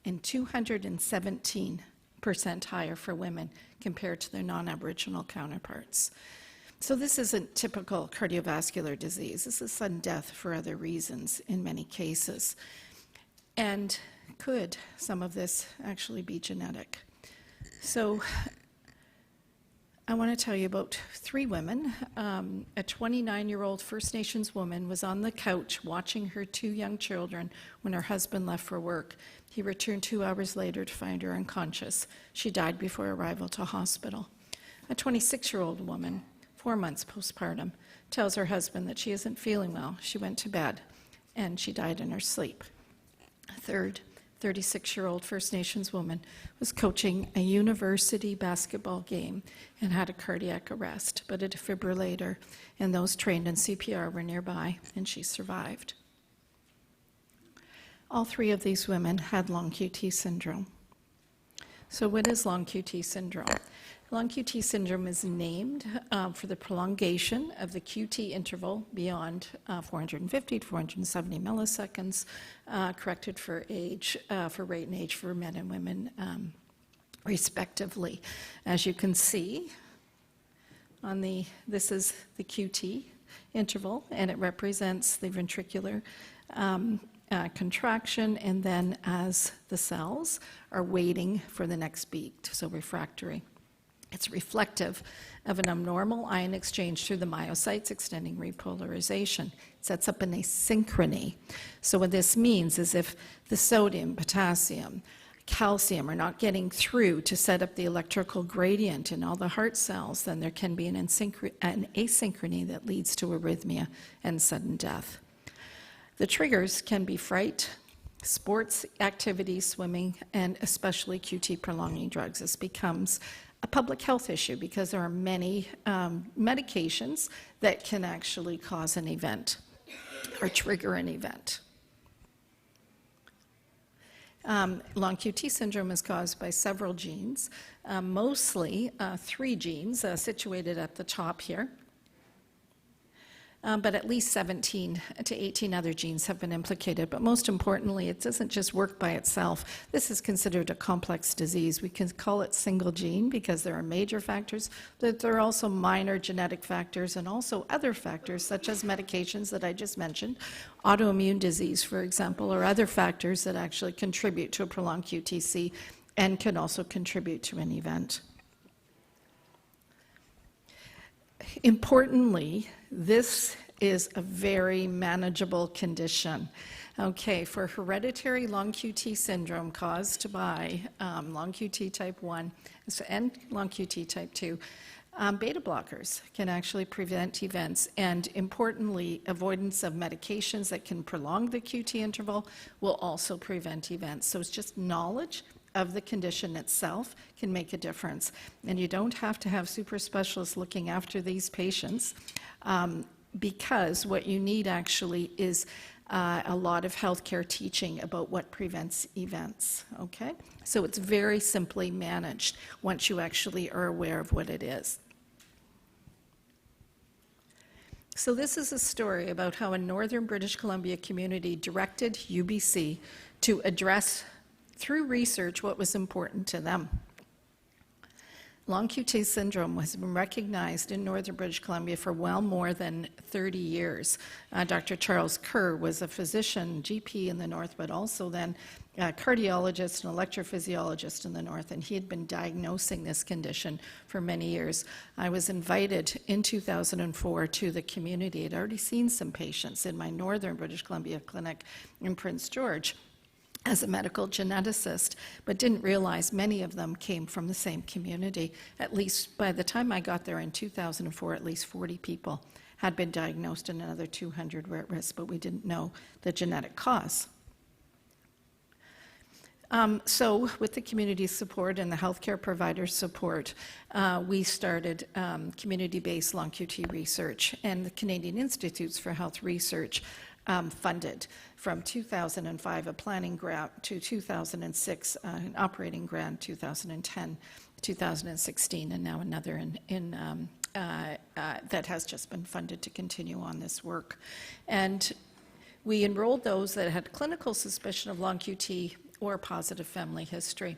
and 217% higher for women compared to their non-Aboriginal counterparts. So this isn't typical cardiovascular disease. This is sudden death for other reasons in many cases. And could some of this actually be genetic? So I want to tell you about 3 women. A 29-year-old First Nations woman was on the couch watching her 2 young children when her husband left for work. He returned 2 hours later to find her unconscious. She died before arrival to hospital. A 26-year-old woman, 4 months postpartum, tells her husband that she isn't feeling well. She went to bed, and she died in her sleep. A third, 36-year-old First Nations woman was coaching a university basketball game and had a cardiac arrest, but a defibrillator and those trained in CPR were nearby, and she survived. All 3 of these women had long QT syndrome. So what is long QT syndrome? Long QT syndrome is named for the prolongation of the QT interval beyond 450 to 470 milliseconds, corrected for age, for rate and age for men and women, respectively. As you can see, this is the QT interval, and it represents the ventricular contraction, and then as the cells are waiting for the next beat, so refractory. It's reflective of an abnormal ion exchange through the myocytes extending repolarization. It sets up an asynchrony. So what this means is if the sodium, potassium, calcium are not getting through to set up the electrical gradient in all the heart cells, then there can be an asynchrony that leads to arrhythmia and sudden death. The triggers can be fright, sports activity, swimming, and especially QT prolonging drugs. This becomes a public health issue because there are many medications that can actually cause an event or trigger an event. Long QT syndrome is caused by several genes, mostly 3 genes situated at the top here. But at least 17 to 18 other genes have been implicated. But most importantly, it doesn't just work by itself. This is considered a complex disease. We can call it single gene because there are major factors, but there are also minor genetic factors and also other factors such as medications that I just mentioned, autoimmune disease, for example, or other factors that actually contribute to a prolonged QTC and can also contribute to an event. Importantly, this is a very manageable condition. Okay, for hereditary long QT syndrome caused by long QT type 1 and long QT type 2, beta blockers can actually prevent events, and importantly, avoidance of medications that can prolong the QT interval will also prevent events. So it's just knowledge of the condition itself can make a difference. And you don't have to have super specialists looking after these patients because what you need actually is a lot of healthcare teaching about what prevents events, okay? So it's very simply managed once you actually are aware of what it is. So this is a story about how a northern British Columbia community directed UBC to address through research what was important to them. Long QT syndrome has been recognized in northern British Columbia for well more than 30 years. Dr. Charles Kerr was a physician, GP in the north, but also then a cardiologist and electrophysiologist in the north, and he had been diagnosing this condition for many years. I was invited in 2004 to the community. I'd already seen some patients in my northern British Columbia clinic in Prince George as a medical geneticist, but didn't realize many of them came from the same community. At least by the time I got there in 2004, at least 40 people had been diagnosed and another 200 were at risk, but we didn't know the genetic cause. So with the community support and the healthcare provider support, we started community-based long QT research, and the Canadian Institutes for Health Research funded from 2005 a planning grant to 2006 an operating grant 2010 2016, and now another that has just been funded to continue on this work. And we enrolled those that had clinical suspicion of long QT or positive family history.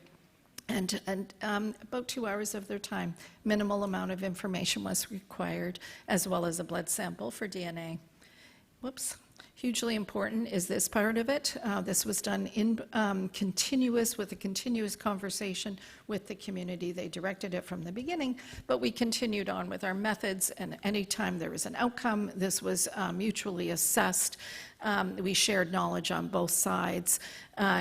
And about 2 hours of their time, minimal amount of information was required, as well as a blood sample for DNA. Whoops. Hugely important is this part of it. This was done in with a continuous conversation with the community. They directed it from the beginning, but we continued on with our methods, and anytime there was an outcome, this was mutually assessed. We shared knowledge on both sides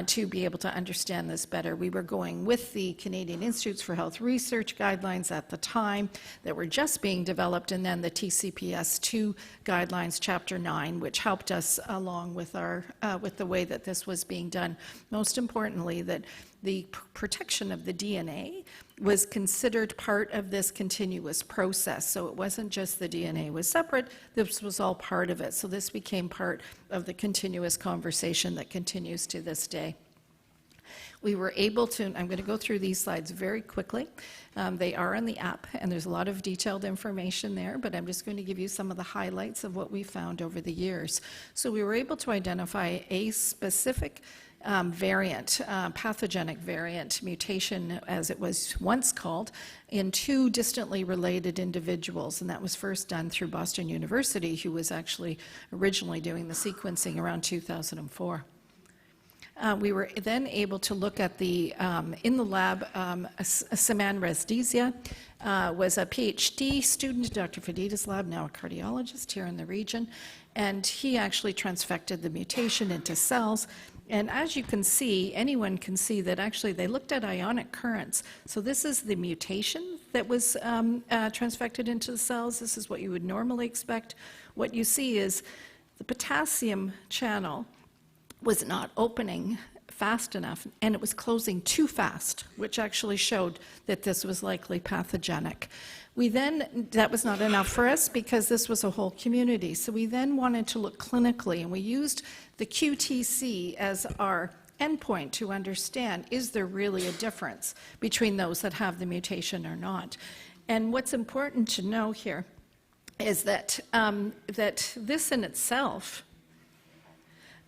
to be able to understand this better. We were going with the Canadian Institutes for Health Research guidelines at the time that were just being developed, and then the TCPS2 guidelines, Chapter 9, which helped us along with with the way that this was being done. Most importantly, that the protection of the DNA was considered part of this continuous process. So it wasn't just the DNA was separate, this was all part of it. So this became part of the continuous conversation that continues to this day. We were able to, I'm going to go through these slides very quickly. They are in the app, and there's a lot of detailed information there, but I'm just going to give you some of the highlights of what we found over the years. So we were able to identify a specific variant, pathogenic variant, mutation as it was once called, in 2 distantly related individuals, and that was first done through Boston University, who was actually originally doing the sequencing around 2004. We were then able to look at the, in the lab, Saman Resdizia was a PhD student, Dr. Fadita's lab, now a cardiologist here in the region, and he actually transfected the mutation into cells. And as you can see, anyone can see that actually they looked at ionic currents. So this is the mutation that was transfected into the cells. This is what you would normally expect. What you see is the potassium channel was not opening fast enough, and it was closing too fast, which actually showed that this was likely pathogenic. We then, that was not enough for us because this was a whole community. So we then wanted to look clinically, and we used the QTC as our endpoint to understand, is there really a difference between those that have the mutation or not? And what's important to know here is that, that this in itself,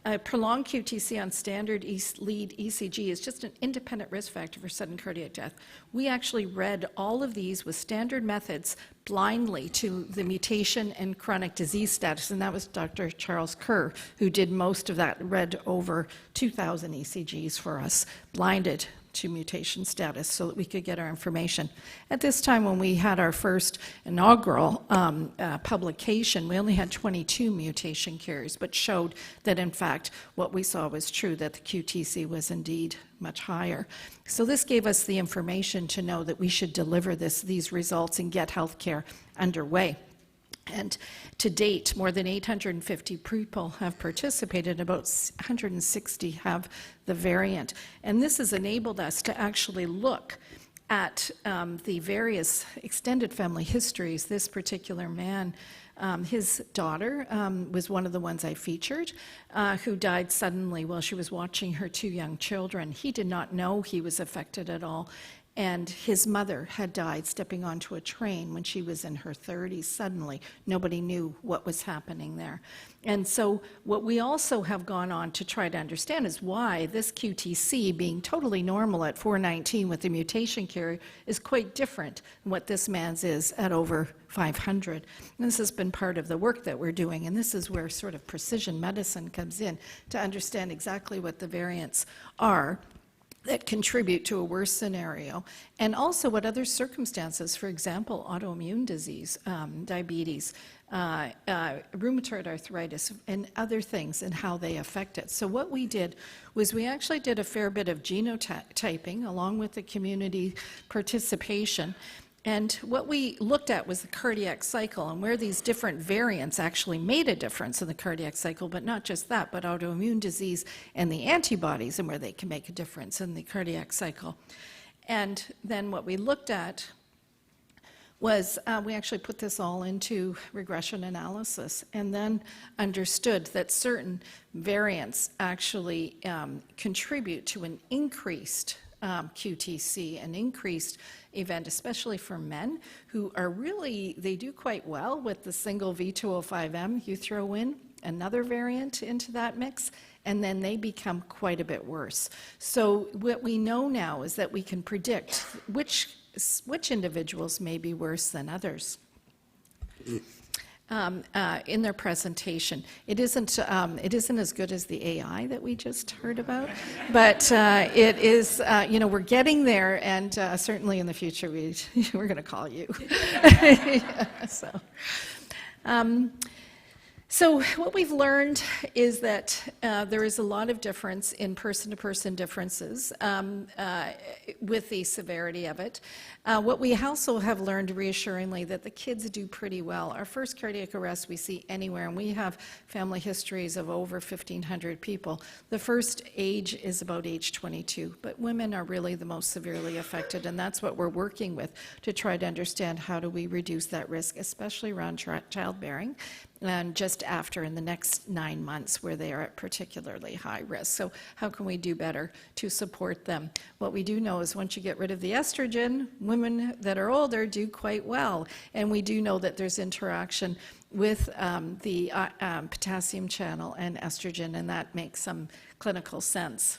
a prolonged QTC on standard lead ECG is just an independent risk factor for sudden cardiac death. We actually read all of these with standard methods blindly to the mutation and chronic disease status, and that was Dr. Charles Kerr, who did most of that, read over 2,000 ECGs for us, blinded to mutation status so that we could get our information. At this time when we had our first inaugural publication, we only had 22 mutation carriers, but showed that in fact what we saw was true, that the QTC was indeed much higher. So this gave us the information to know that we should deliver these results and get healthcare underway. And to date, more than 850 people have participated, about 160 have the variant. And this has enabled us to actually look at the various extended family histories. This particular man, his daughter was one of the ones I featured, who died suddenly while she was watching her 2 young children. He did not know he was affected at all. And his mother had died stepping onto a train when she was in her 30s suddenly. Nobody knew what was happening there. And so what we also have gone on to try to understand is why this QTC, being totally normal at 419 with the mutation carrier, is quite different than what this man's is at over 500. And this has been part of the work that we're doing, and this is where sort of precision medicine comes in to understand exactly what the variants are that contribute to a worse scenario, and also what other circumstances, for example, autoimmune disease, diabetes, rheumatoid arthritis, and other things, and how they affect it. So what we did was we actually did a fair bit of genotyping along with the community participation. And what we looked at was the cardiac cycle and where these different variants actually made a difference in the cardiac cycle, but not just that, but autoimmune disease and the antibodies and where they can make a difference in the cardiac cycle. And then what we looked at was we actually put this all into regression analysis and then understood that certain variants actually contribute to an increased QTC, an increased event, especially for men who are really, they do quite well with the single V205M. You throw in another variant into that mix, and then they become quite a bit worse. So what we know now is that we can predict which individuals may be worse than others. In their presentation. It isn't as good as the AI that we just heard about, but it is, we're getting there, and certainly in the future we're going to call you. So what we've learned is that there is a lot of difference in person-to-person differences with the severity of it. What we also have learned reassuringly that the kids do pretty well. Our first cardiac arrest we see anywhere, and we have family histories of over 1,500 people. The first age is about age 22, but women are really the most severely affected, and that's what we're working with to try to understand how do we reduce that risk, especially around childbearing, and just after in the next 9 months where they are at particularly high risk. So how can we do better to support them? What we do know is once you get rid of the estrogen, women that are older do quite well. And we do know that there's interaction with the potassium channel and estrogen, and that makes some clinical sense.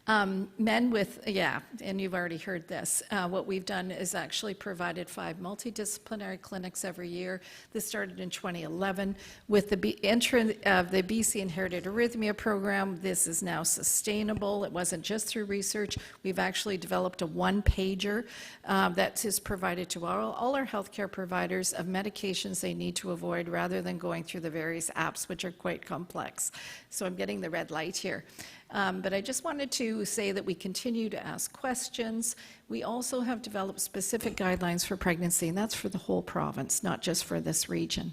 Men with, and you've already heard this, what we've done is actually provided 5 multidisciplinary clinics every year. This started in 2011. With the entry of the BC Inherited Arrhythmia Program, this is now sustainable. It wasn't just through research. We've actually developed a one-pager that is provided to all our healthcare providers of medications they need to avoid rather than going through the various apps, which are quite complex. So I'm getting the red light here. But I just wanted to say that we continue to ask questions. We also have developed specific guidelines for pregnancy, and that's for the whole province, not just for this region.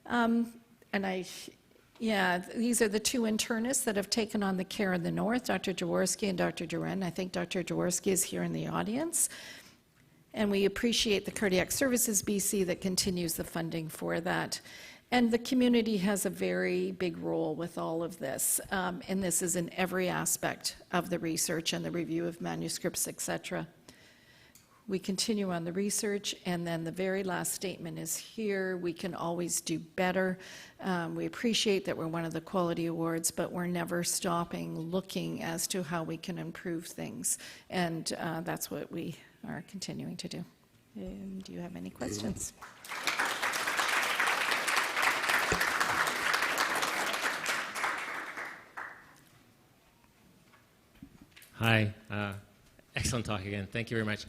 These are the 2 internists that have taken on the care in the north, Dr. Jaworski and Dr. Duren. I think Dr. Jaworski is here in the audience. And we appreciate the Cardiac Services BC that continues the funding for that. And the community has a very big role with all of this, and this is in every aspect of the research and the review of manuscripts, etc. We continue on the research, and then the very last statement is here. We can always do better. We appreciate that we're one of the quality awards, but we're never stopping looking as to how we can improve things, and that's what we are continuing to do. Do you have any questions? Hi, excellent talk again. Thank you very much.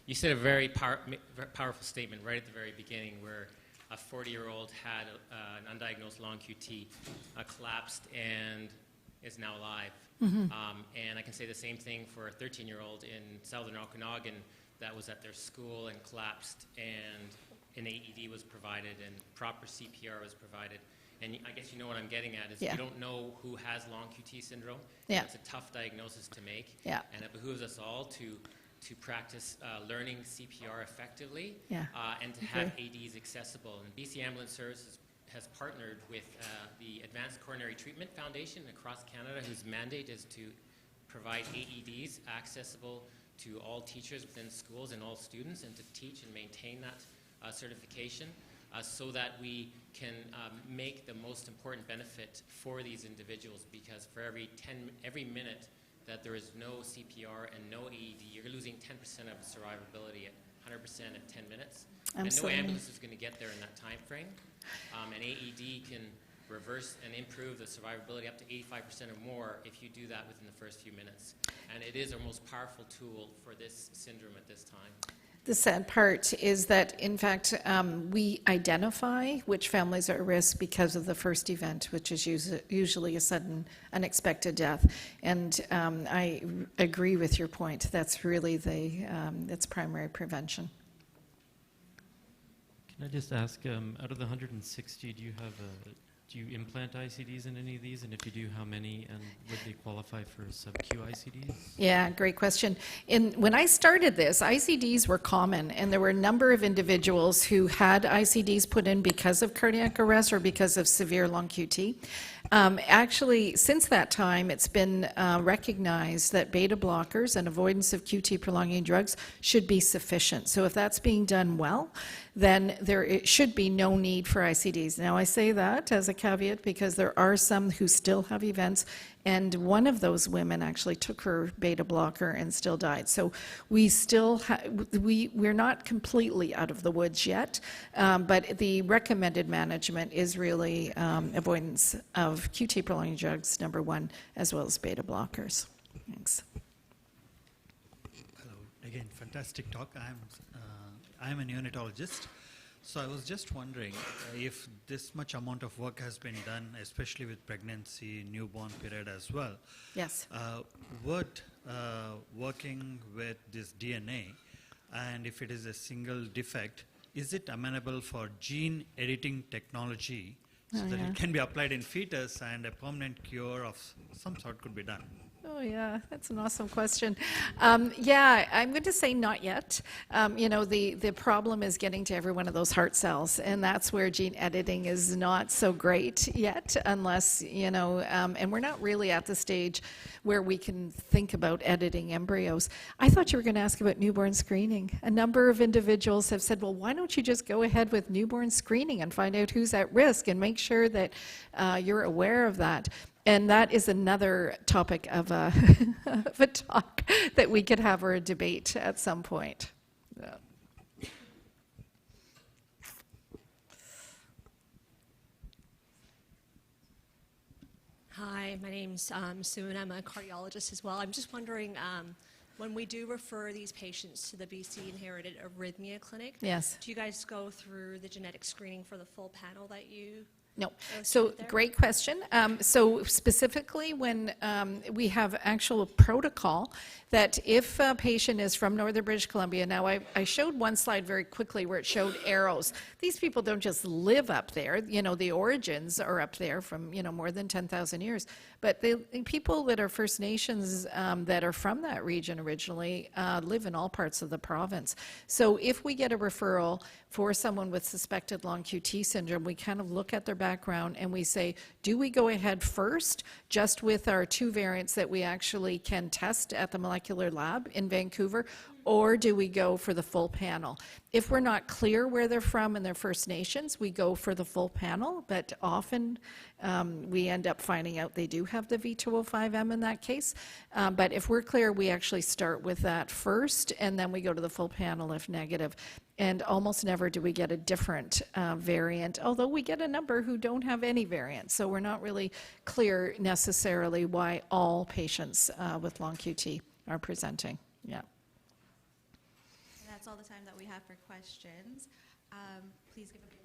You said a very powerful statement right at the very beginning where a 40-year-old had an undiagnosed long QT, collapsed, and is now alive. Mm-hmm. And I can say the same thing for a 13-year-old in southern Okanagan that was at their school and collapsed, and an AED was provided and proper CPR was provided. And I guess you know what I'm getting at is we don't know who has long QT syndrome. Yeah. It's a tough diagnosis to make. Yeah. And it behooves us all to practice learning CPR effectively and to have AEDs accessible. And BC Ambulance Services has partnered with the Advanced Coronary Treatment Foundation across Canada, whose mandate is to provide AEDs accessible to all teachers within schools and all students, and to teach and maintain that certification. So that we can make the most important benefit for these individuals, because for every minute that there is no CPR and no AED, you're losing 10% of survivability at 100% at 10 minutes. Absolutely. And no ambulance is going to get there in that time frame. An AED can reverse and improve the survivability up to 85% or more if you do that within the first few minutes. And it is our most powerful tool for this syndrome at this time. The sad part is that, in fact, we identify which families are at risk because of the first event, which is usually a sudden, unexpected death. And I agree with your point. That's really that's primary prevention. Can I just ask, out of the 160, do you implant ICDs in any of these? And if you do, how many? And would they qualify for sub-Q ICDs? Yeah, great question. When I started this, ICDs were common, and there were a number of individuals who had ICDs put in because of cardiac arrest or because of severe long QT. Actually, since that time, it's been recognized that beta blockers and avoidance of QT prolonging drugs should be sufficient. So if that's being done well, then there should be no need for ICDs. Now, I say that as a caveat because there are some who still have events, and one of those women actually took her beta blocker and still died. So we still we're not completely out of the woods yet, but the recommended management is really avoidance of QT prolonging drugs, number one, as well as beta blockers. Thanks. Hello, again, fantastic talk. I'm a neonatologist, so I was just wondering if this much amount of work has been done, especially with pregnancy, newborn period as well. Yes. Would working with this DNA, and if it is a single defect, is it amenable for gene editing technology so that it can be applied in fetus and a permanent cure of some sort could be done? Oh, yeah, that's an awesome question. Yeah, I'm going to say not yet. You know, the problem is getting to every one of those heart cells, and that's where gene editing is not so great yet, unless, you know, and we're not really at the stage where we can think about editing embryos. I thought you were going to ask about newborn screening. A number of individuals have said, well, why don't you just go ahead with newborn screening and find out who's at risk and make sure that you're aware of that. And that is another topic of a, of a talk that we could have or a debate at some point. Yeah. Hi, my name's Sue, and I'm a cardiologist as well. I'm just wondering, when we do refer these patients to the BC Inherited Arrhythmia Clinic, Yes. do you guys go through the genetic screening for the full panel that you? No. So great question. So specifically when we have actual protocol that if a patient is from Northern British Columbia, now I showed one slide very quickly where it showed arrows. These people don't just live up there, you know, the origins are up there from, you know, more than 10,000 years. But the people that are First Nations that are from that region originally live in all parts of the province. So if we get a referral for someone with suspected long QT syndrome, we kind of look at their background and we say, do we go ahead first just with our 2 variants that we actually can test at the molecular lab in Vancouver, or do we go for the full panel? If we're not clear where they're from and they're First Nations, we go for the full panel, but often we end up finding out they do have the V205M in that case. But if we're clear, we actually start with that first, and then we go to the full panel if negative. And almost never do we get a different variant, although we get a number who don't have any variant. So we're not really clear necessarily why all patients with long QT are presenting. Yeah. And that's all the time that we have for questions. Please give a